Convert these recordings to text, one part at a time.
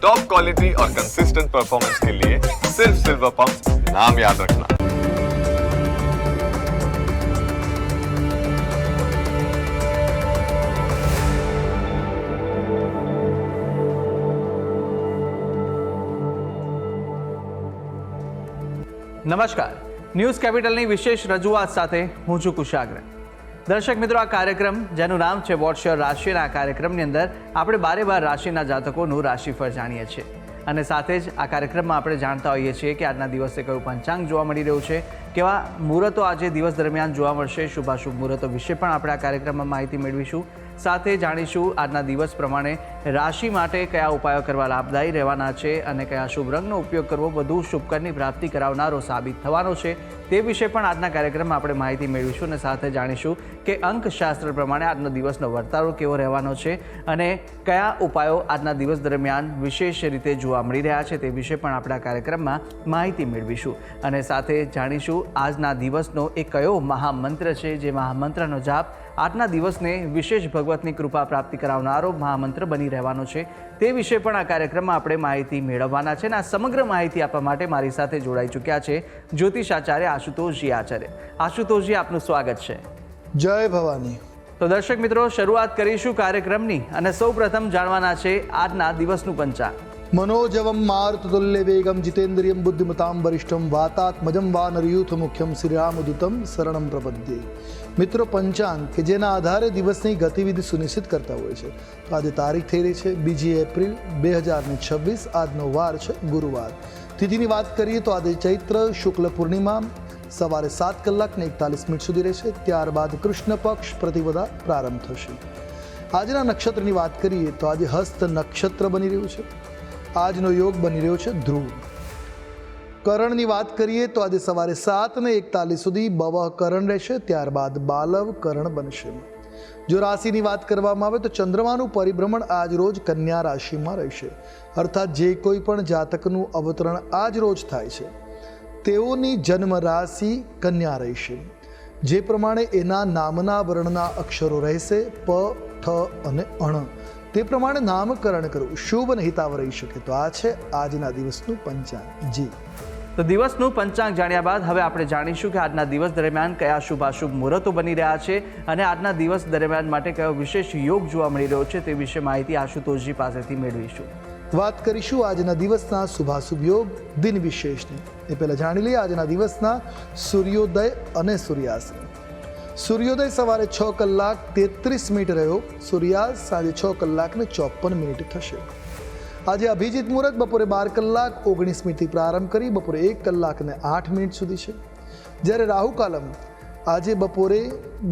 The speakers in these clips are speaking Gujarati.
टॉप क्वालिटी और कंसिस्टेंट परफॉर्मेंस के लिए सिर्फ सिल्वर पंप नाम याद रखना। નમસ્કાર, ન્યૂઝ કેપિટલની વિશેષ રજૂઆત સાથે હું છું કુશાગ્ર. દર્શક મિત્રો, આ કાર્યક્રમ જેનું નામ છે વોટ્સ યોર રાશિના આ કાર્યક્રમની અંદર આપણે 12 રાશિના જાતકોનું રાશિફળ જાણીએ છીએ અને સાથે જ આ કાર્યક્રમમાં આપણે જાણતા હોઈએ છીએ કે આજના દિવસે કયું પંચાંગ જોવા મળી રહ્યું છે, કેવા મુહૂર્તો આજે દિવસ દરમિયાન જોવા મળશે, શુભાશુભ મુહૂર્તો વિશે પણ આપણે આ કાર્યક્રમમાં માહિતી મેળવીશું. સાથે જાણીશું આજના દિવસ પ્રમાણે રાશિ માટે કયા ઉપાયો કરવા લાભદાયી રહેવાના છે અને કયા શુભ રંગનો ઉપયોગ કરવો વધુ શુભકરની પ્રાપ્તિ કરાવનારો સાબિત થવાનો છે તે વિશે પણ આજના કાર્યક્રમમાં આપણે માહિતી મેળવીશું અને સાથે જાણીશું કે અંકશાસ્ત્ર પ્રમાણે આજનો દિવસનો વર્તારો કેવો રહેવાનો છે અને કયા ઉપાયો આજના દિવસ દરમિયાન વિશેષ રીતે જોવા મળી રહ્યા છે તે વિશે પણ આપણે આ કાર્યક્રમમાં માહિતી મેળવીશું અને સાથે જાણીશું આજના દિવસનો એક કયો મહામંત્ર છે જે મહામંત્રનો જાપ આજના દિવસને વિશેષ ભગવતની કૃપા પ્રાપ્તિ કરાવનારો મહામંત્ર બની રહેવાનો છે તે વિશે પણ આ કાર્યક્રમમાં આપણે માહિતી મેળવવાના છે અને આ સમગ્ર માહિતી આપવા માટે મારી સાથે જોડાઈ ચૂક્યા છે જ્યોતિષાચાર્ય આશુતોષજી આચાર્ય. આશુતોષજી, આપનું સ્વાગત છે. જય ભવાની. તો દર્શક મિત્રો, શરૂઆત કરીશું કાર્યક્રમની અને સૌ પ્રથમ જાણવાના છે આજના દિવસનું પંચાંગ. મનોજવમ મારુતતુલ્ય વેગમ જીતેન્દ્રિયમ બુદ્ધિમતામ વરિષ્ઠમ વાતાત્મજમ વાનરયુથ મુખ્યમ શ્રીરામદૂતમ શરણમ પ્રપદ્યે. મિત્રો, પંચાંગ કે જેના આધારે દિવસની ગતિવિધિ સુનિશ્ચિત કરતા હોય છે. તો આજે તારીખ થઈ રહી છે 2 એપ્રિલ 2026. આજનો વાર છે ગુરુવાર. તિથિની વાત કરીએ તો આજે ચૈત્ર શુક્લ પૂર્ણિમા સવારે 7:41 સુધી રહેશે. ત્યારબાદ કૃષ્ણ પક્ષ પ્રતિપદા પ્રારંભ થશે. આજના નક્ષત્રની વાત કરીએ તો આજે હસ્ત નક્ષત્ર બની રહ્યું છે. આજનો યોગ બની રહ્યો છે ધ્રુવ. કરણની વાત કરીએ તો આજે સવારે 7:41 સુધી બવહ કરણ રહેશે. ત્યારબાદ બાલવ કરણ બનશે. જો રાશિની વાત કરવામાં આવે તો ચંદ્રમાનું પરિભ્રમણ આજ રોજ કન્યા રાશિમાં રહેશે. અર્થાત જે કોઈ પણ જાતકનું અવતરણ આજ રોજ થાય છે તેઓની જન્મ રાશિ કન્યા રહેશે. જે પ્રમાણે એના નામના વર્ણના અક્ષરો રહેશે પ, ઠ અને અણ, તે પ્રમાણે નામકરણ કરવું શુભ અને હિતાવ રહી શકે. તો આ છે આજના દિવસનું પંચાંગ. જી, તો દિવસનું પંચાંગ જાણ્યા બાદ હવે આપણે જાણીશું કે આજના દિવસ દરમિયાન કયા શુભાશુભ મુહૂર્તો બની રહ્યા છે અને આજના દિવસ દરમિયાન માટે કયો વિશેષ યોગ જોવા મળી રહ્યો છે તે વિશે માહિતી આશુતોષજી પાસેથી મેળવીશું. વાત કરીશું આજના દિવસના શુભાશુભ યોગ દિન વિશેષની. એ પહેલાં જાણી લઈએ આજના દિવસના સૂર્યોદય અને સૂર્યાસ્ત. સૂર્યોદય સવારે 6:33 રહ્યો. સૂર્યાસ્ત સાંજે 6:54 થશે. આજે અભિજીત મુહૂર્ત બપોરે 12:19 પ્રારંભ કરી બપોરે 1:08 સુધી છે. જ્યારે રાહુકાલમ આજે બપોરે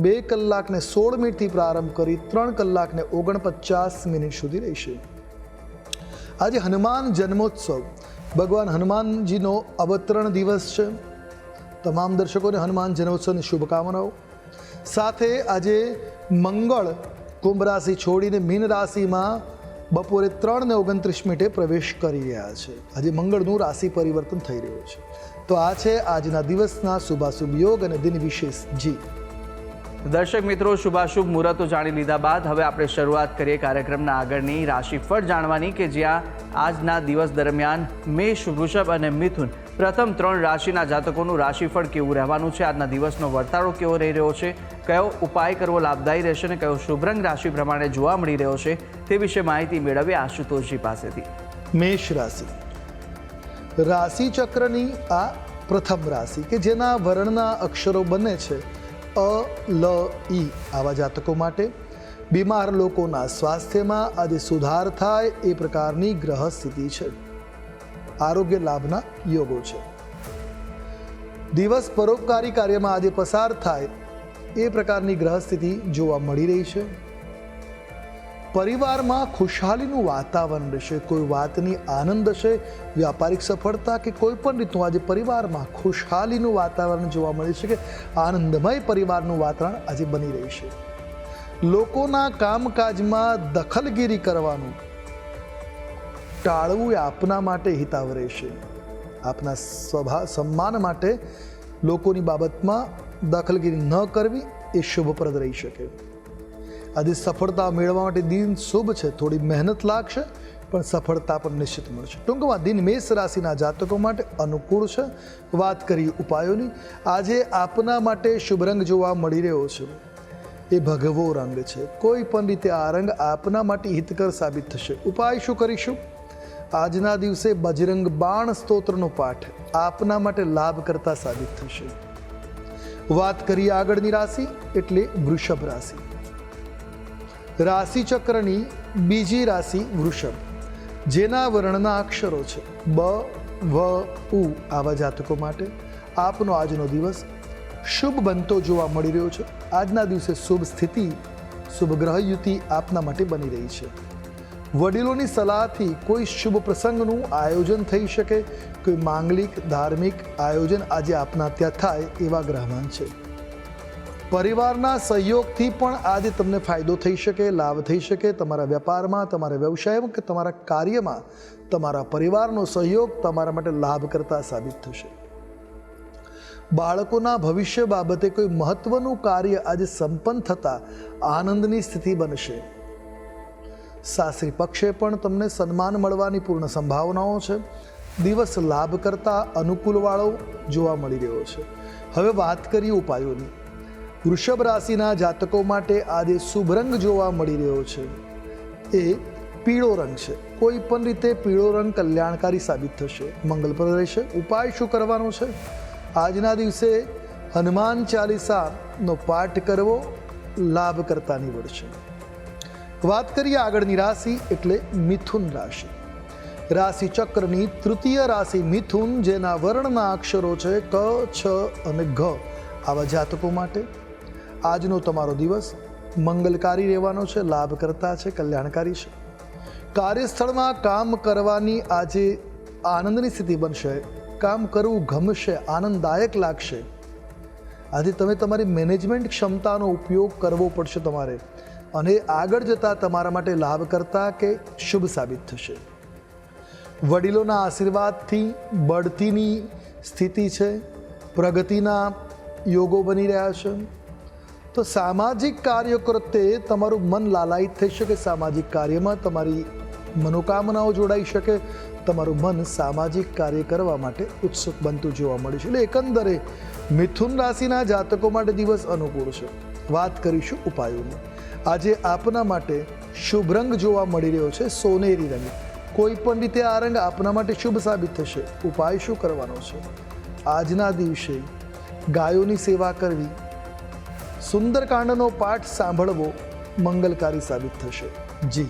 2:16 પ્રારંભ કરી 3:49 સુધી રહેશે. આજે હનુમાન જન્મોત્સવ, ભગવાન હનુમાનજીનો અવતરણ દિવસ છે. તમામ દર્શકોને હનુમાન જન્મોત્સવની શુભકામનાઓ. સાથે આજે મંગળ કુંભ રાશિ છોડીને મીન રાશિમાં બપોરે 3:29 પ્રવેશ કરી રહ્યા છે. આજે મંગળનું રાશિ પરિવર્તન થઈ રહ્યું છે. તો આ છે આજના દિવસના શુભાશુભ યોગ અને દિન વિશેષ. જી દર્શક મિત્રો, શુભાશુભ મુહૂર્તો જાણી લીધા બાદ હવે આપણે શરૂઆત કરીએ કાર્યક્રમના આગળની રાશિફળ જાણવાની કે જ્યાં આજના દિવસ દરમિયાન મેષ, વૃષભ અને મિથુન પ્રથમ 3 રાશિના જાતકોનું રાશિફળ કેવું રહેવાનું છે, આજના દિવસનો વર્તારો કેવો રહી રહ્યો છે, કયો ઉપાય કરવો લાભદાયી રહેશે અને કયો શુભ રંગ રાશિ પ્રમાણે જોવા મળી રહ્યો છે તે વિશે માહિતી મેળવીએ આશુતોષજી પાસેથી. મેષ રાશિ. રાશિ ચક્રની આ પ્રથમ રાશિ કે જેના વર્ણના અક્ષરો બને છે અ, લ, ઈ. આવા જાતકો માટે બીમાર લોકોના સ્વાસ્થ્યમાં આજે સુધાર થાય એ પ્રકારની ગ્રહ સ્થિતિ છે. આરોગ્ય લાભના યોગો છે. દિવસ પરોપકારી કાર્યમાં આજે પસાર થાય એ પ્રકારની ગ્રહ સ્થિતિ જોવા મળી રહી છે. પરિવારમાં ખુશહાલીનું વાતાવરણ રહેશે. કોઈ વાતની આનંદ હશે, વ્યાપારિક સફળતા કે કોઈ પણ રીતનું આજે પરિવારમાં ખુશહાલીનું વાતાવરણ જોવા મળી છે કે આનંદમય પરિવારનું વાતાવરણ આજે બની રહ્યું છે. લોકોના કામકાજમાં દખલગીરી કરવાનું ટાળવું એ આપના માટે હિતાવ રહેશે. આપના સન્માન માટે લોકોની બાબતમાં દખલગીરી ન કરવી એ શુભપ્રદ રહી શકે. આજે સફળતા મેળવવા માટે દિન શુભ છે. થોડી મહેનત લાગશે, પણ સફળતા પણ નિશ્ચિત મળશે. ટૂંકમાં દિન મેષ રાશિના જાતકો માટે અનુકૂળ છે. વાત કરીએ ઉપાયોની. આજે આપના માટે શુભ રંગ જોવા મળી રહ્યો છે, એ ભગવો રંગ છે. કોઈ પણ રીતે આ રંગ આપના માટે હિતકર સાબિત થશે. ઉપાય શું કરીશું? આજના દિવસે બજરંગ બાણ સ્તોત્રનો પાઠ આપના માટે લાભ કરતા સાબિત થશે. વાત કરીએ આગળની રાશિ એટલે વૃષભ રાશિ. રાશિ ચક્રની બીજી રાશિ વૃષભ, જેના વર્ણના અક્ષરો છે બ, વ, ઉ. આવા જાતકો માટે આપનો આજનો દિવસ શુભ બનતો જોવા મળી રહ્યો છે. આજના દિવસે શુભ સ્થિતિ, શુભ ગ્રહયુતિ આપના માટે બની રહી છે. વડીલોની સલાહથી કોઈ શુભ પ્રસંગનું આયોજન થઈ શકે. કોઈ માંગલિક ધાર્મિક આયોજન આજે આપના ત્યાં થાય એવા ગ્રહમાન છે. પરિવારના સહયોગથી પણ આજે તમને ફાયદો થઈ શકે, લાભ થઈ શકે. તમારા વેપારમાં, તમારા વ્યવસાયમાં કે તમારા કાર્યમાં તમારા પરિવારનો સહયોગ તમારા માટે લાભ કરતા સાબિત થશે. બાળકોના ભવિષ્ય બાબતે કોઈ મહત્વનું કાર્ય આજે સંપન્ન થતાં આનંદની સ્થિતિ બનશે. સાસરી પક્ષે પણ તમને સન્માન મળવાની પૂર્ણ સંભાવનાઓ છે. દિવસ લાભ કરતા અનુકૂળવાળો જોવા મળી રહ્યો છે. હવે વાત કરીએ ઉપાયોની. વૃષભ રાશિના જાતકો માટે આજે શુભ રંગ જોવા મળી રહ્યો છે, એ પીળો રંગ છે. કોઈ પણ રીતે પીળો રંગ કલ્યાણકારી સાબિત થશે, મંગલપ્રદ રહેશે. ઉપાય શું કરવાનો છે? આજના દિવસે હનુમાન ચાલીસાનો પાઠ કરવો લાભ કરતા નીવડશે. વાત કરીએ આગળની રાશિ એટલે મિથુન રાશિ. રાશિ ચક્રની તૃતીય રાશિ મિથુન, જેના વર્ણના અક્ષરો છે ક, છ અને ઘ. આવા જાતકો માટે આજનો તમારો દિવસ મંગલકારી રહેવાનો છે, લાભ કરતા છે, કલ્યાણકારી છે. કાર્યસ્થળમાં કામ કરવાની આજે આનંદની સ્થિતિ બનશે. કામ કરવું ગમશે, આનંદદાયક લાગશે. આજે તમે તમારી મેનેજમેન્ટ ક્ષમતાનો ઉપયોગ કરવો પડશે તમારે, અને આગળ જતાં તમારા માટે લાભ કરતા કે શુભ સાબિત થશે. વડીલોના આશીર્વાદથી બઢતીની સ્થિતિ છે, પ્રગતિના યોગો બની રહ્યા છે. તો સામાજિક કાર્યો પ્રત્યે તમારું મન લાલાયિત થઈ શકે. સામાજિક કાર્યમાં તમારી મનોકામનાઓ જોડાઈ શકે. તમારું મન સામાજિક કાર્ય કરવા માટે ઉત્સુક બનતું જોવા મળે છે. એટલે એકંદરે મિથુન રાશિના જાતકો માટે દિવસ અનુકૂળ છે. વાત કરીશું ઉપાયોની. આજે આપના માટે શુભ રંગ જોવા મળી રહ્યો છે સોનેરી રંગ. કોઈ પણ રીતે આ રંગ આપના માટે શુભ સાબિત થશે. ઉપાય શું કરવાનો છે? આજના દિવસે ગાયોની સેવા કરવી, સુંદરકાંડનો પાઠ સાંભળવો મંગલકારી સાબિત થશે. જી.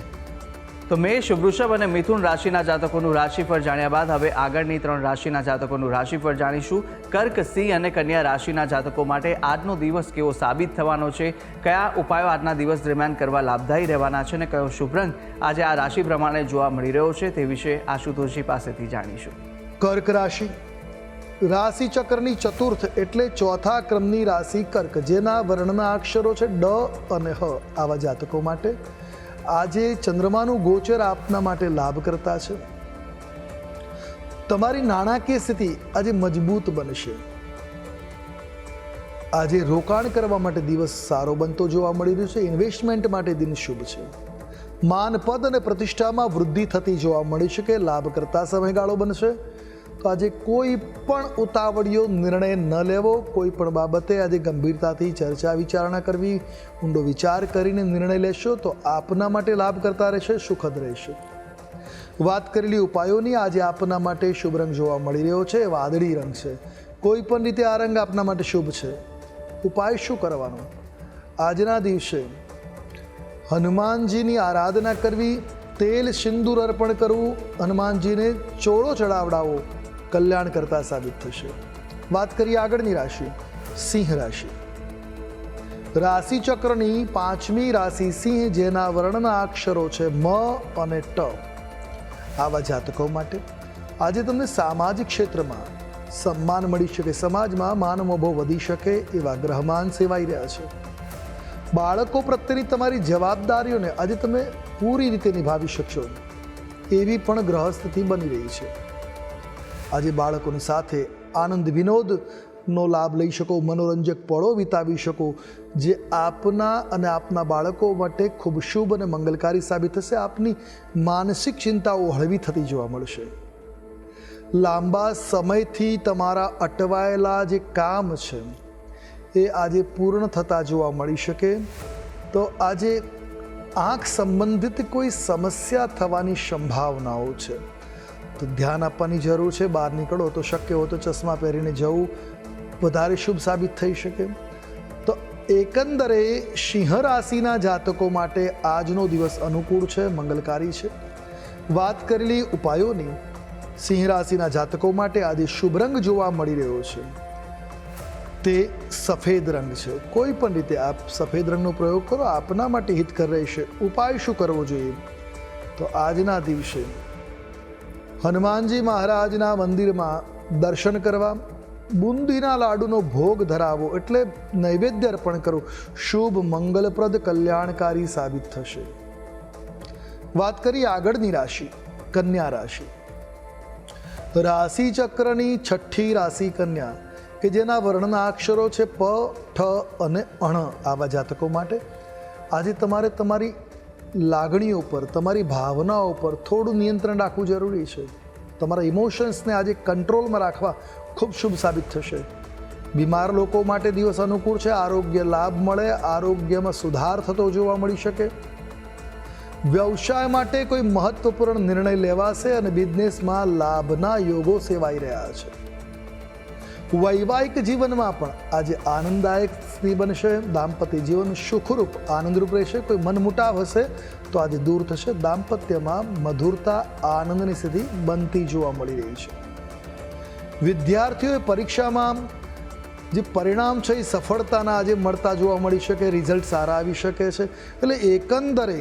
તો મેષ, વૃષભ અને મિથુન રાશિના જાતકોનું રાશિફળ જાણ્યા બાદ હવે આગળની 3 રાશિના જાતકોનું રાશિફળ જાણીશું. કર્ક, સિંહ અને કન્યા રાશિના જાતકો માટે આજનો દિવસ કેવો સાબિત થવાનો છે, કયા ઉપાયો આજના દિવસ દરમિયાન કરવા લાભદાયી રહેવાના છે અને કયો શુભ રંગ આજે આ રાશિ પ્રમાણે જોવા મળી રહ્યો છે, તે વિશે આશુતોષજી પાસેથી જાણીશું. કર્ક રાશિ. રાશિ ચક્રની ચતુર્થ એટલે ચોથા ક્રમની રાશિ કર્ક, જેના વર્ણના અક્ષરો છે ડ અને હ. આવા જાતકો માટે આજે ચંદ્રમાનું ગોચર આપના માટે લાભ કરતા છે. તમારી નાણાકીય સ્થિતિ આજે મજબૂત બનશે. આજે રોકાણ કરવા માટે દિવસ સારો બનતો જોવા મળી રહ્યો છે. ઇન્વેસ્ટમેન્ટ માટે દિન શુભ છે. માન, પદ અને પ્રતિષ્ઠામાં વૃદ્ધિ થતી જોવા મળી શકે. લાભ કરતા સમયગાળો બનશે. તો આજે કોઈ પણ ઉતાવળિયો નિર્ણય ન લેવો. કોઈ પણ બાબતે આજે ગંભીરતાથી ચર્ચા વિચારણા કરવી. ઊંડો વિચાર કરીને નિર્ણય લેશો તો આપના માટે લાભ કરતા રહેશે, સુખદ રહેશે. વાત કરેલી ઉપાયોની. આજે આપના માટે શુભ રંગ જોવા મળી રહ્યો છે વાદળી રંગ છે. કોઈ પણ રીતે આ રંગ આપના માટે શુભ છે. ઉપાય શું કરવાનો? આજના દિવસે હનુમાનજીની આરાધના કરવી, તેલ સિંદૂર અર્પણ કરવું, હનુમાનજીને ચોળો ચડાવડાવો કલ્યાણ કરતા સાબિત થશે. વાત કરીએ આગળની રાશિ સિંહ રાશિ. રાશિ ચક્રની 5મી રાશિ સિંહ, જેના વર્ણના અક્ષરો છે મ અને ટ. આવા જાતકો માટે આજે તમને સામાજિક ક્ષેત્રમાં સન્માન મળી શકે. સમાજમાં માન મોભો વધી શકે એવા ગ્રહમાન સેવાઈ રહ્યા છે. બાળકો પ્રત્યેની તમારી જવાબદારીઓને આજે તમે પૂરી રીતે નિભાવી શકશો એવી પણ ગ્રહ સ્થિતિ બની રહી છે. આજે બાળકોની સાથે આનંદ વિનોદ નો લાભ લઈ શકો, મનોરંજક પળો વિતાવી શકો, જે આપના અને આપના બાળકો માટે ખૂબ શુભ અને મંગલકારી સાબિત થશે. આપની માનસિક ચિંતાઓ હળવી થતી જોવા મળશે. લાંબા સમયથી તમારા અટવાયેલા જે કામ છે એ આજે પૂર્ણ થતા જોવા મળી શકે. તો આજે આંખ સંબંધિત કોઈ સમસ્યા થવાની સંભાવનાઓ છે, તો ધ્યાન આપવાની જરૂર છે. બહાર નીકળો તો શક્ય હોય તો ચશ્મા પહેરીને જવું વધારે શુભ સાબિત થઈ શકે. તો એકંદરે સિંહ રાશિના જાતકો માટે આજનો દિવસ અનુકૂળ છે, મંગલકારી છે. વાત કરેલી ઉપાયોની સિંહ રાશિના જાતકો માટે આજે શુભ રંગ જોવા મળી રહ્યો છે, તે સફેદ રંગ છે. કોઈ પણ રીતે આપ સફેદ રંગનો પ્રયોગ કરો, આપના માટે હિતકર રહેશે. ઉપાય શું કરવો જોઈએ? તો આજના દિવસે હનુમાનજી મહારાજના મંદિરમાં દર્શન કરવા, બુંદીના લાડુનો ભોગ ધરાવો એટલે નૈવેદ્ય અર્પણ કરો. શુભ, મંગલપ્રદ, કલ્યાણકારી સાબિત થશે. વાત કરીએ આગળની રાશિ, કન્યા રાશિ. રાશિ ચક્રની છઠ્ઠી રાશિ કન્યા, કે જેના વર્ણના અક્ષરો છે પ, ઠ અને અણ. આવા જાતકો માટે આજે તમારે તમારી લાગણીઓ પર, તમારી ભાવનાઓ પર થોડું નિયંત્રણ રાખવું જરૂરી છે. તમારા ઇમોશન્સને આજે કંટ્રોલમાં રાખવા ખૂબ શુભ સાબિત થશે. બીમાર લોકો માટે દિવસ અનુકૂળ છે. આરોગ્ય લાભ મળે, આરોગ્યમાં સુધાર થતો જોવા મળી શકે. વ્યવસાય માટે કોઈ મહત્વપૂર્ણ નિર્ણય લેવાશે અને બિઝનેસમાં લાભના યોગો સેવાઈ રહ્યા છે. વૈવાહિક જીવનમાં પણ આજે આનંદદાયક સ્થિતિ બનશે. દાંપત્ય જીવન સુખરૂપ, આનંદરૂપ રહેશે. કોઈ મનમુટાવ હશે તો આજે દૂર થશે. દાંપત્યમાં મધુરતા, આનંદની સ્થિતિ બનતી જોવા મળી રહી છે. વિદ્યાર્થીઓએ પરીક્ષામાં જે પરિણામ છે એ સફળતાના આજે મળતા જોવા મળી શકે. રિઝલ્ટ સારા આવી શકે છે. એટલે એકંદરે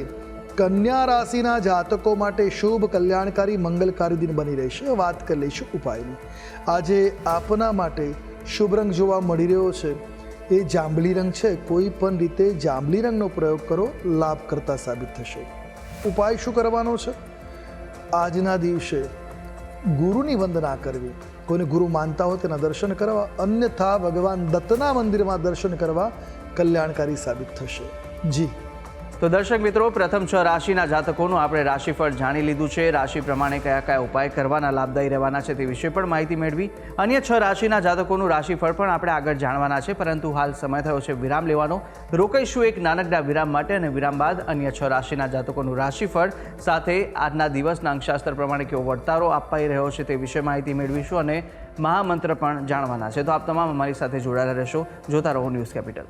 કન્યા રાશિના જાતકો માટે શુભ, કલ્યાણકારી, મંગલકારી દિન બની રહેશે. વાત કરી લઈશું ઉપાયની. આજે આપના માટે શુભ રંગ જોવા મળી રહ્યો છે એ જાંબલી રંગ છે. કોઈ પણ રીતે જાંબલી રંગનો પ્રયોગ કરો, લાભ કરતા સાબિત થશે. ઉપાય શું કરવાનો છે? આજના દિવસે ગુરુની વંદના કરવી. કોઈને ગુરુ માનતા હોય તેના દર્શન કરવા, અન્યથા ભગવાન દત્તના મંદિરમાં દર્શન કરવા કલ્યાણકારી સાબિત થશે. જી તો દર્શક મિત્રો, પ્રથમ 6 રાશિના જાતકોનું આપણે રાશિફળ જાણી લીધું છે. રાશિ પ્રમાણે કયા કયા ઉપાય કરવાના લાભદાયી રહેવાના છે તે વિશે પણ માહિતી મેળવી. અન્ય 6 રાશિના જાતકોનું રાશિફળ પણ આપણે આગળ જાણવાના છે, પરંતુ હાલ સમય થયો છે વિરામ લેવાનો. રોકાઈશું એક નાનકડા વિરામ માટે, અને વિરામ બાદ અન્ય 6 રાશિના જાતકોનું રાશિફળ સાથે આજના દિવસના અંકશાસ્ત્ર પ્રમાણે કેવો વર્તારો અપાઈ રહ્યો છે તે વિશે માહિતી મેળવીશું અને મહામંત્ર પણ જાણવાના છે. તો આપ તમામ અમારી સાથે જોડાયેલા રહેશો. જોતા રહો ન્યૂઝ કેપિટલ.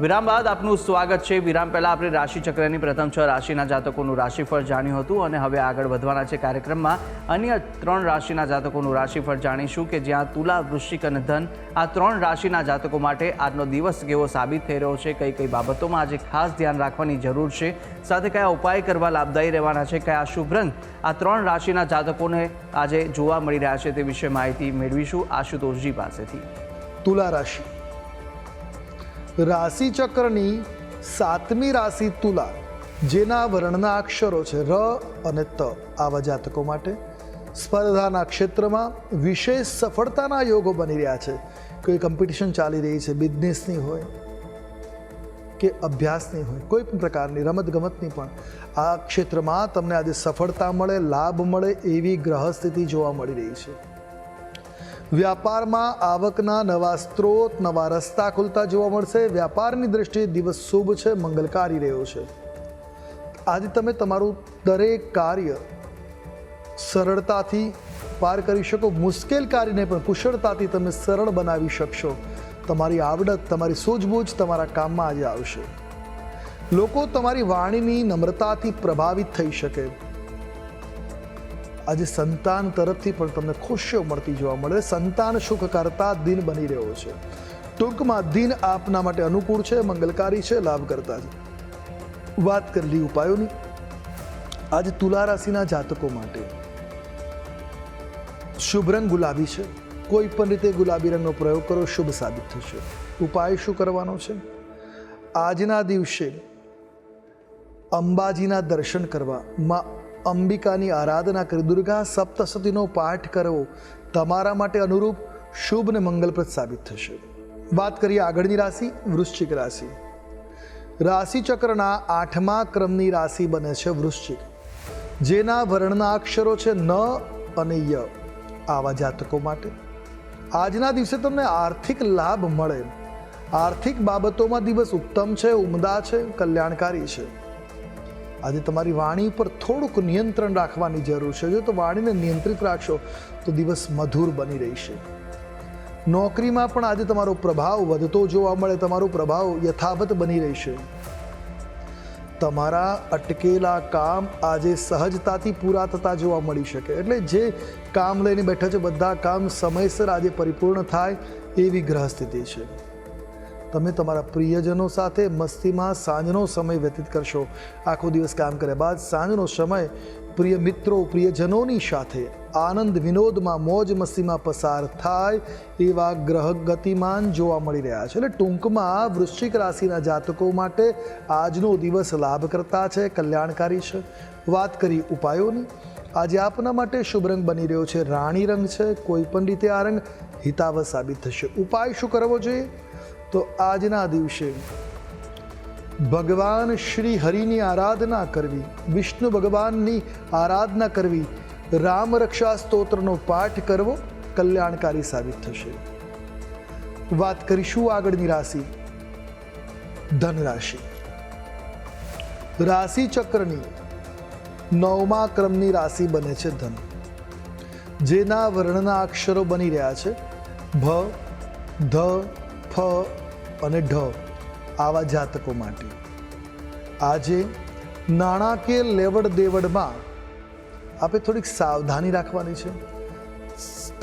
વિરામ બાદ આપનું સ્વાગત છે. વિરામ પહેલાં આપણે રાશિચક્રની પ્રથમ 6 રાશિના જાતકોનું રાશિફળ જાણ્યું હતું, અને હવે આગળ વધવાના છે કાર્યક્રમમાં. અન્ય 3 રાશિના જાતકોનું રાશિફળ જાણીશું, કે જ્યાં તુલા, વૃશ્ચિક અને ધન આ 3 રાશિના જાતકો માટે આજનો દિવસ કેવો સાબિત થઈ રહ્યો છે, કઈ કઈ બાબતોમાં આજે ખાસ ધ્યાન રાખવાની જરૂર છે, સાથે કયા ઉપાય કરવા લાભદાયી રહેવાના છે, કયા શુભ રંગ આ 3 રાશિના જાતકોને આજે જોવા મળી રહ્યા છે તે વિશે માહિતી મેળવીશું આશુતોષજી પાસેથી. તુલા રાશિ. રાશિ ચક્રની 7મી રાશિ તુલા, જેના વર્ણના અક્ષરો છે ર અને ત. આવા જાતકો માટે સ્પર્ધાના ક્ષેત્રમાં વિશેષ સફળતાના યોગો બની રહ્યા છે. કોઈ કોમ્પિટિશન ચાલી રહી છે, બિઝનેસની હોય કે અભ્યાસની હોય, કોઈ પણ પ્રકારની રમતગમતની પણ, આ ક્ષેત્રમાં તમને આજે સફળતા મળે, લાભ મળે એવી ગ્રહ સ્થિતિ જોવા મળી રહી છે. વ્યાપારમાં આવકના નવા સ્ત્રોત, નવા રસ્તા ખુલતા જોવા મળશે. વ્યાપારની દ્રષ્ટિએ દિવસ શુભ છે, મંગલકારી રહ્યો છે. આજે તમે તમારું દરેક કાર્ય સરળતાથી પાર કરી શકો. મુશ્કેલ કાર્યને પણ કુશળતાથી તમે સરળ બનાવી શકશો. તમારી આવડત, તમારી સૂઝબૂઝ તમારા કામમાં આજે આવશે. લોકો તમારી વાણીની નમ્રતાથી પ્રભાવિત થઈ શકે. આજે સંતાન તરફથી પણ તમને ખુશીઓ મળતી જોવા મળે. સંતાન સુખ કરતા દિન બની રહ્યો છે. ટૂંકમાં દિન આપના માટે અનુકૂળ છે, મંગલકારી છે, લાભ કરતા છે. વાત કરેલી ઉપાયોની, આજે તુલા રાશિના જાતકો માટે શુભ રંગ ગુલાબી છે. કોઈ પણ રીતે ગુલાબી રંગનો પ્રયોગ કરો, શુભ સાબિત થશે. ઉપાય શું કરવાનો છે? આજના દિવસે અંબાજીના દર્શન કરવા, માં અંબિકાની આરાધના કરી, દુર્ગા સપ્તશતીનો પાઠ કરવો તમારા માટે અનુરૂપ શુભ ને મંગલપ્રદ સાબિત થશે. વાત કરીએ આગળની રાશિ, વૃશ્ચિક રાશિ. રાશિ ચક્રના 8મા ક્રમની રાશિ બને છે વૃશ્ચિક, જેના વર્ણના અક્ષરો છે ન અને ય. આવા જાતકો માટે આજના દિવસે તમને આર્થિક લાભ મળે. આર્થિક બાબતોમાં દિવસ ઉત્તમ છે, ઉમદા છે, કલ્યાણકારી છે. આજે તમારી વાણી પર થોડુંક નિયંત્રણ રાખવાની જરૂર છે. જો તો વાણીને નિયંત્રિત રાખશો તો દિવસ મધુર બની રહેશે. નોકરીમાં પણ આજે તમારો પ્રભાવ વધતો જોવા મળે, તમારો પ્રભાવ યથાવત બની રહેશે. તમારા અટકેલા કામ આજે સહજતાથી પૂરા થતા જોવા મળી શકે. એટલે જે કામ લઈને બેઠા છે બધા કામ સમયસર આજે પરિપૂર્ણ થાય એવી ગ્રહ સ્થિતિ છે. તમે તમારા પ્રિયજનો સાથે મસ્તીમાં સાંજનો સમય વ્યતીત કરશો. આખો દિવસ કામ કર્યા બાદ સાંજનો સમય પ્રિય મિત્રો, પ્રિયજનોની સાથે આનંદ વિનોદમાં, મોજ મસ્તીમાં પસાર થાય એવા ગ્રહ ગતિમાન જોવા મળી રહ્યા છે. એટલે ટૂંકમાં વૃશ્ચિક રાશિના જાતકો માટે આજનો દિવસ લાભકર્તા છે, કલ્યાણકારી છે. વાત કરી ઉપાયોની. આજે આપના માટે શુભ રંગ બની રહ્યો છે રાણી રંગ છે. કોઈ પણ રીતે આ રંગ હિતાવહ સાબિત થશે. ઉપાય શું કરવો જોઈએ? તો આજના દિવસે ભગવાન શ્રી હરિની આરાધના કરવી, વિષ્ણુ ભગવાનની આરાધના કરવી, રામ રક્ષા સ્તોત્રનો પાઠ કરવો કલ્યાણકારી સાબિત થશે. વાત કરીશું આગળની રાશિ, ધન રાશિ. રાશિ ચક્રની 9મા ક્રમની રાશિ બને છે ધન, જેના વર્ણના અક્ષરો બની રહ્યા છે ભ, ધ, ફ અને ઢ. આવા જાતકો માટે આજે નાણાકીય લેવડ દેવડમાં આપણે થોડીક સાવધાની રાખવાની છે,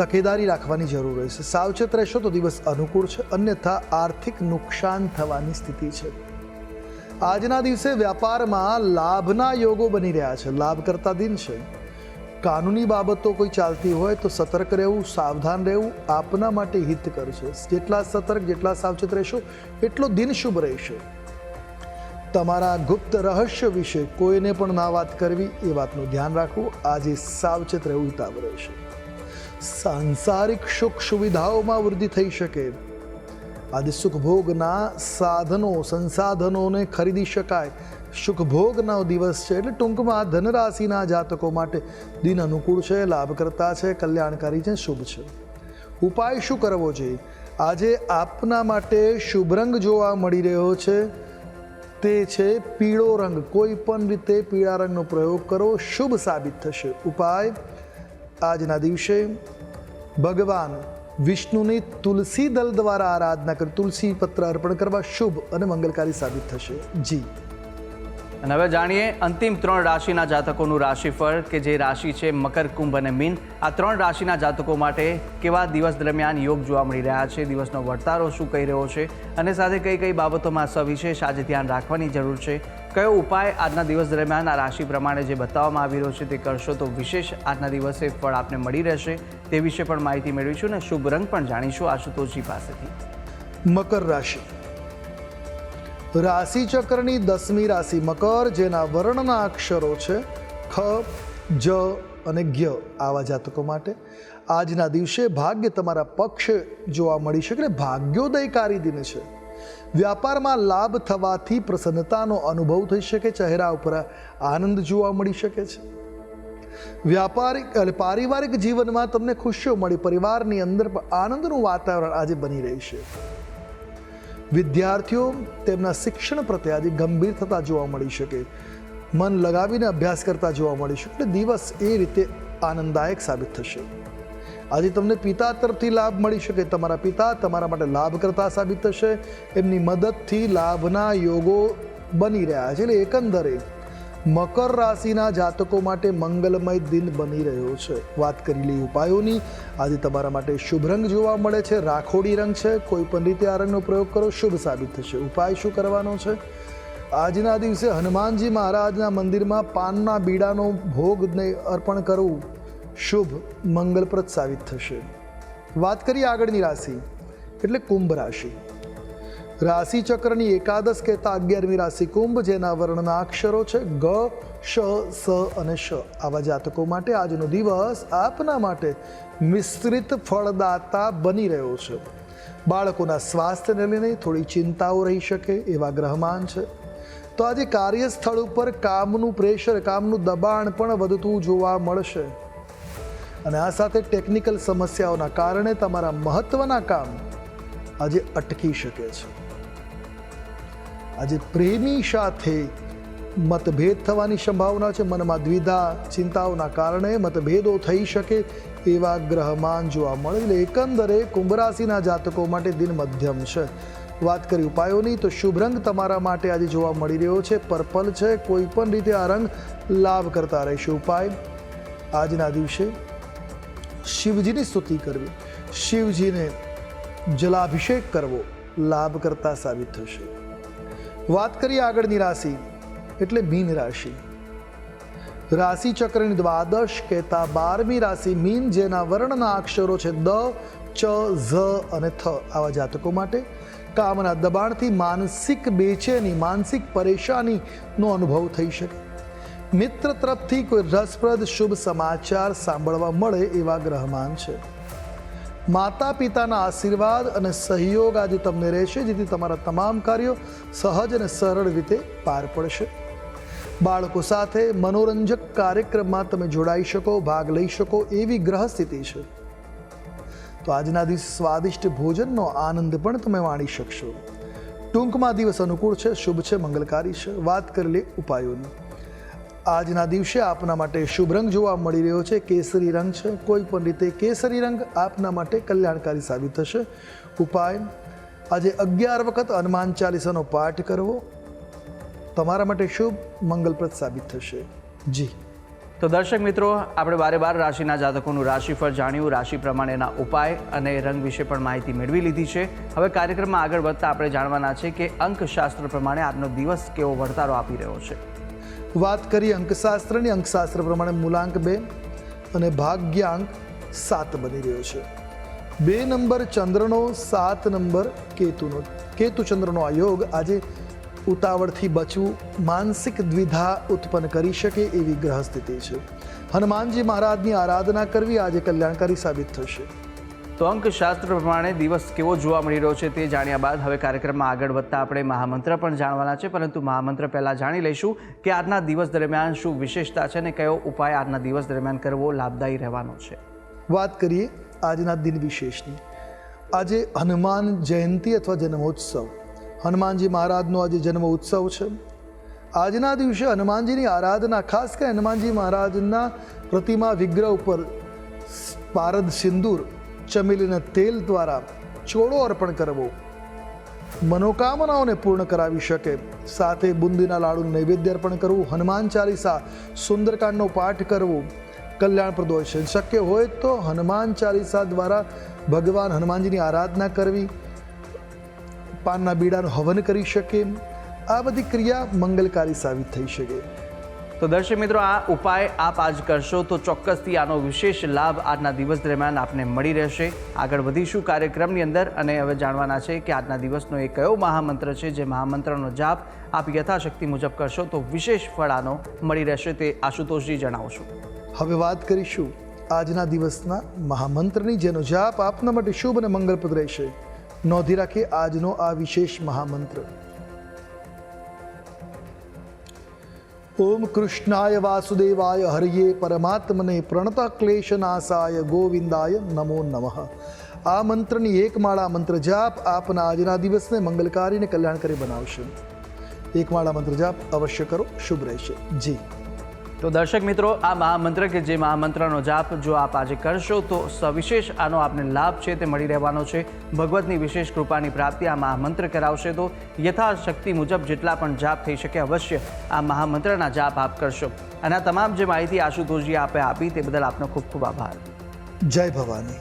તકેદારી રાખવાની જરૂર રહેશે. સાવચેત રહેશો તો દિવસ અનુકૂળ છે, અન્યથા આર્થિક નુકસાન થવાની સ્થિતિ છે. આજના દિવસે વ્યાપારમાં લાભના યોગો બની રહ્યા છે, લાભ કરતા દિન છે. કાનૂની બાબતો કોઈ ચાલતી હોય તો સતર્ક રહેવું, સાવધાન રહેવું આપના માટે હિતકર છે. જેટલા સતર્ક, જેટલા સાવચેત રહેશો એટલો દિન શુભ રહેશે. તમારા ગુપ્ત રહસ્ય વિશે કોઈને પણ ના વાત કરવી, એ વાતનું ધ્યાન રાખવું. આજે સાવચેત રહેવું હિતાવ રહેશે. સાંસારિક સુખ સુવિધાઓમાં વૃદ્ધિ થઈ શકે. આજે સુખભોગના સાધનો, સંસાધનોને ખરીદી શકાય, સુખભોગનો દિવસ છે. એટલે ટૂંકમાં ધનરાશિના જાતકો માટે દિન અનુકૂળ છે, લાભકર્તા છે, કલ્યાણકારી છે, શુભ છે. ઉપાય શું કરવો જોઈએ? આજે આપના માટે શુભ રંગ જોવા મળી રહ્યો છે તે છે પીળો રંગ. કોઈ પણ રીતે પીળા રંગનો પ્રયોગ કરો, શુભ સાબિત થશે. ઉપાય આજના દિવસે ભગવાન વિષ્ણુની તુલસી દલ દ્વારા આરાધના કરી, તુલસી પત્ર અર્પણ કરવા શુભ અને મંગલકારી સાબિત થશે. જી. અને હવે જાણીએ અંતિમ 3 રાશિના જાતકોનું રાશિફળ, કે જે રાશિ છે મકર, કુંભ અને મીન. આ 3 રાશિના જાતકો માટે કેવા દિવસ દરમિયાન યોગ જોવા મળી રહ્યા છે, દિવસનો વર્તારો શું કહી રહ્યો છે, અને સાથે કઈ કઈ બાબતોમાં સવિશેષ આજે ધ્યાન રાખવાની જરૂર છે, કયો ઉપાય આજના દિવસ દરમિયાન આ રાશિ પ્રમાણે જે બતાવવામાં આવી રહ્યો છે તે કરશો તો વિશેષ આજના દિવસે ફળ આપને મળી રહેશે, તે વિશે પણ માહિતી મેળવીશું અને શુભ રંગ પણ જાણીશું આશુતોષજી પાસેથી. મકર રાશિ. રાશિ ચક્રની 10મી રાશિ મકર, જેના વર્ણના અક્ષરો છે ખ, જ અને જ્ઞ. આવા જાતકો માટે આજના દિવસે ભાગ્ય તમારા પક્ષ જોવા મળી શકે. ભાગ્યોદયકારી દિન છે. વ્યાપારમાં લાભ થવાથી પ્રસન્નતાનો અનુભવ થઈ શકે, ચહેરા ઉપર આનંદ જોવા મળી શકે છે. પારિવારિક જીવનમાં તમને ખુશીઓ મળી, પરિવારની અંદર આનંદનું વાતાવરણ આજે બની રહેશે. વિદ્યાર્થીઓ તેમના શિક્ષણ પ્રત્યે આજે ગંભીર થતા જોવા મળી શકે, મન લગાવીને અભ્યાસ કરતા જોવા મળી શકે. એટલે દિવસ એ રીતે આનંદદાયક સાબિત થશે. આજે તમને પિતા તરફથી લાભ મળી શકે. તમારા પિતા તમારા માટે લાભ કરતા સાબિત થશે. એમની મદદથી લાભના યોગો બની રહ્યા છે. એટલે એકંદરે મકર રાશિના જાતકો માટે મંગલમય દિન બની રહ્યો છે. વાત કરી લઈએ ઉપાયોની. આજે તમારા માટે શુભ રંગ જોવા મળે છે, રાખોડી રંગ છે. કોઈ પણ રીતે આ રંગનો પ્રયોગ કરો, શુભ સાબિત થશે. ઉપાય શું કરવાનો છે? આજના દિવસે હનુમાનજી મહારાજના મંદિરમાં પાનના બીડાનો ભોગને અર્પણ કરવું શુભ મંગલપ્રદ સાબિત થશે. વાત કરીએ આગળની રાશિ એટલે કુંભ રાશિ. રાશિ ચક્રની એકાદશ કહેતા 11મી રાશિ કુંભ, જેના વર્ણના અક્ષરો છે ગ, શ, સ અને શ. આવા જાતકો માટે આજનો દિવસ આપના માટે મિશ્રિત ફળદાતા બની રહ્યો છે. બાળકોના સ્વાસ્થ્યને લઈને થોડી ચિંતાઓ રહી શકે એવા ગ્રહમાન છે. તો આજે કાર્યસ્થળ ઉપર કામનું પ્રેશર, કામનું દબાણ પણ વધતું જોવા મળશે. અને આ સાથે ટેકનિકલ સમસ્યાઓના કારણે તમારા મહત્વના કામ આજે અટકી શકે છે. આજે પ્રેમી સાથે મતભેદ થવાની સંભાવના છે. મનમાં દ્વિધા, ચિંતાઓના કારણે મતભેદો થઈ શકે એવા ગ્રહમાન જોવા મળે. એટલે એકંદરે કુંભ રાશિના જાતકો માટે દિન મધ્યમ છે. વાત કરી ઉપાયોની તો શુભ રંગ તમારા માટે આજે જોવા મળી રહ્યો છે પર્પલ છે. કોઈ પણ રીતે આ રંગ લાભ કરતા રહેશે. ઉપાય આજના દિવસે શિવજીની સ્તુતિ કરવી, શિવજીને જલાભિષેક કરવો લાભ કરતા સાબિત થશે. વાત કરીએ આગળની રાશિ એટલે મીન રાશિ. રાશિ ચક્રની દ્વાદશ કહેતા 12મી રાશિ મીન, જેના વર્ણના અક્ષરો છે દ, ચ, ઝ અને થ. આવા જાતકો માટે કામના દબાણથી માનસિક બેચેની, માનસિક પરેશાનીનો અનુભવ થઈ શકે. મિત્ર તરફથી કોઈ રસપ્રદ શુભ સમાચાર સાંભળવા મળે એવા ગ્રહમાન છે. માતા પિતાના આશીર્વાદ અને સહયોગ આજે તમને રહેશે, જેથી તમારા તમામ કાર્યો સહજ અને સરળ રીતે પાર પડશે. બાળકો સાથે મનોરંજક કાર્યક્રમમાં તમે જોડાઈ શકો, ભાગ લઈ શકો એવી ગ્રહ સ્થિતિ છે. તો આજના દિવસે સ્વાદિષ્ટ ભોજનનો આનંદ પણ તમે માણી શકશો. ટૂંકમાં દિવસ અનુકૂળ છે, શુભ છે, મંગલકારી છે. વાત કરી લે ઉપાયોની. આજના દિવસે આપના માટે શુભ રંગ જોવા મળી રહ્યો છે કેસરી રંગ છે. કોઈ પણ રીતે કેસરી રંગ આપના માટે કલ્યાણકારી સાબિત થશે. ઉપાય આજે 11 વખત હનુમાન ચાલીસાનો પાઠ કરવો તમારા માટે શુભ મંગલપ્રદ સાબિત થશે. જી તો દર્શક મિત્રો, આપણે બારે બાર રાશિના જાતકોનું રાશિફળ જાણ્યું, રાશિ પ્રમાણેના ઉપાય અને રંગ વિશે પણ માહિતી મેળવી લીધી છે. હવે કાર્યક્રમમાં આગળ વધતા આપણે જાણવાના છે કે અંકશાસ્ત્ર પ્રમાણે આજનો દિવસ કેવો વર્તારો આપી રહ્યો છે. વાત કરીએ અંકશાસ્ત્રની. અંકશાસ્ત્ર પ્રમાણે મૂલાંક 2 અને ભાગ્યાંક 7 બની રહ્યો છે. 2 નંબર ચંદ્રનો, 7 નંબર કેતુનો. કેતુ ચંદ્રનો આ યોગ આજે ઉતાવળથી બચવું, માનસિક દ્વિધા ઉત્પન્ન કરી શકે એવી ગ્રહ સ્થિતિ છે. હનુમાનજી મહારાજની આરાધના કરવી આજે કલ્યાણકારી સાબિત થશે. તો અંકશાસ્ત્ર પ્રમાણે દિવસ કેવો જોવા મળી રહ્યો છે તે જાણ્યા બાદ હવે કાર્યક્રમમાં આગળ વધતા આપણે મહામંત્ર પણ જાણવાના છે. પરંતુ મહામંત્ર પહેલાં જાણી લઈશું કે આજના દિવસ દરમિયાન શું વિશેષતા છે અને કયો ઉપાય આજના દિવસ દરમિયાન કરવો લાભદાયી રહેવાનો છે. વાત કરીએ આજના દિન વિશેષની. આજે હનુમાન જયંતિ અથવા જન્મોત્સવ, હનુમાનજી મહારાજનો આજે જન્મ ઉત્સવ છે. આજના દિવસે હનુમાનજીની આરાધના, ખાસ કરી હનુમાનજી મહારાજના પ્રતિમા વિગ્રહ ઉપર પારદ સિંદૂર, ચમેલીના તેલ દ્વારા ચોળો અર્પણ કરવો મનોકામનાઓને પૂર્ણ કરાવી શકે. સાથે બુંદીના લાડુનું નૈવેદ્ય અર્પણ કરવું, હનુમાન ચાલીસા, સુંદરકાંડનો પાઠ કરવો કલ્યાણપ્રદ હોય છે. શક્ય હોય તો હનુમાન ચાલીસા દ્વારા ભગવાન હનુમાનજીની આરાધના કરવી, પાનના બીડાનું હવન કરી શકે. આ બધી ક્રિયા મંગલકારી સાબિત થઈ શકે. તો દર્શક મિત્રો, આ ઉપાય આપ આજ કરશો તો ચોક્કસથી આનો વિશેષ લાભ આજના દિવસ દરમિયાન આપને મળી રહેશે. આગળ વધીશું કાર્યક્રમની અંદર અને હવે જાણવાના છે કે આજના દિવસનો એ કયો મહામંત્ર છે જે મહામંત્રનો જાપ આપ યથાશક્તિ મુજબ કરશો તો વિશેષ ફળ આનો મળી રહેશે, તે આશુતોષજી જણાવશો. હવે વાત કરીશું આજના દિવસના મહામંત્રની, જેનો જાપ આપના માટે શુભ અને મંગલપ્રદ રહેશે. નોંધી રાખીએ આજનો આ વિશેષ મહામંત્ર. ઓમ કૃષ્ણાય વાસુદેવાય હરિયે પરમાત્મને પ્રણત ક્લેશનાશાય ગોવિંદાય નમો નમઃ. આ મંત્રની એક માળા મંત્ર જાપ આપના આજના દિવસને મંગલકારી અને કલ્યાણકારી બનાવશે. એક માળા મંત્ર જાપ અવશ્ય કરો, શુભ રહેશે. જી તો દર્શક મિત્રો, આ મહામંત્ર કે જે મહામંત્રનો જાપ જો આપ આજે કરશો તો સવિશેષ આનો આપને લાભ છે તે મળી રહેવાનો છે. ભગવતની વિશેષ કૃપાની પ્રાપ્તિ આ મહામંત્ર કરાવશે. તો યથાશક્તિ મુજબ જેટલા પણ જાપ થઈ શકે અવશ્ય આ મહામંત્રના જાપ આપ કરશો. અને આ તમામ જે માહિતી આશુતોષજી આપે આપી તે બદલ આપનો ખૂબ ખૂબ આભાર. જય ભવાની.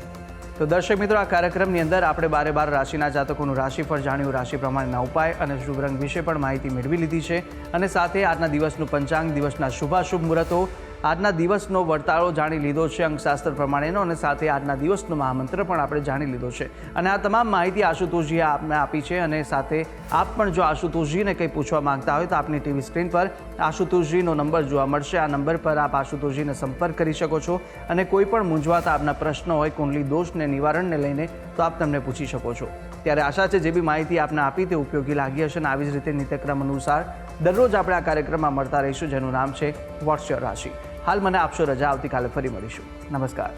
તો દર્શક મિત્રો, આ કાર્યક્રમની અંદર આપણે બારે બાર રાશિના જાતકોનું રાશિફળ જાણ્યું, રાશિ પ્રમાણેના ઉપાય અને શુભ રંગ વિશે પણ માહિતી મેળવી લીધી છે. અને સાથે આજના દિવસનું પંચાંગ, દિવસના શુભાશુભ મુહૂર્તો આજના દિવસનો વર્તાળો જાણી લીધો છે અંકશાસ્ત્ર પ્રમાણેનો, અને સાથે આજના દિવસનો મહામંત્ર પણ આપણે જાણી લીધો છે. અને આ તમામ માહિતી આશુતોષજીએ આપને આપી છે. અને સાથે આપ પણ જો આશુતોષજીને કંઈ પૂછવા માંગતા હોય તો આપની ટીવી સ્ક્રીન પર આશુતોષજીનો નંબર જોવા મળશે. આ નંબર પર આપ આશુતોષજીને સંપર્ક કરી શકો છો અને કોઈ પણ મૂંઝવાતા આપના પ્રશ્નો હોય કુંડલી દોષને નિવારણને લઈને તો આપ તમને પૂછી શકો છો. ત્યારે આશા છે જે બી માહિતી આપને આપી તે ઉપયોગી લાગી હશે. અને આવી જ રીતે નિત્યક્રમ અનુસાર દરરોજ આપણે આ કાર્યક્રમમાં મળતા રહીશું, જેનું નામ છે વોટ્સ યોર રાશિ. હાલ મને આપશો રજા. આવતીકાલે ફરી મળીશું. નમસ્કાર.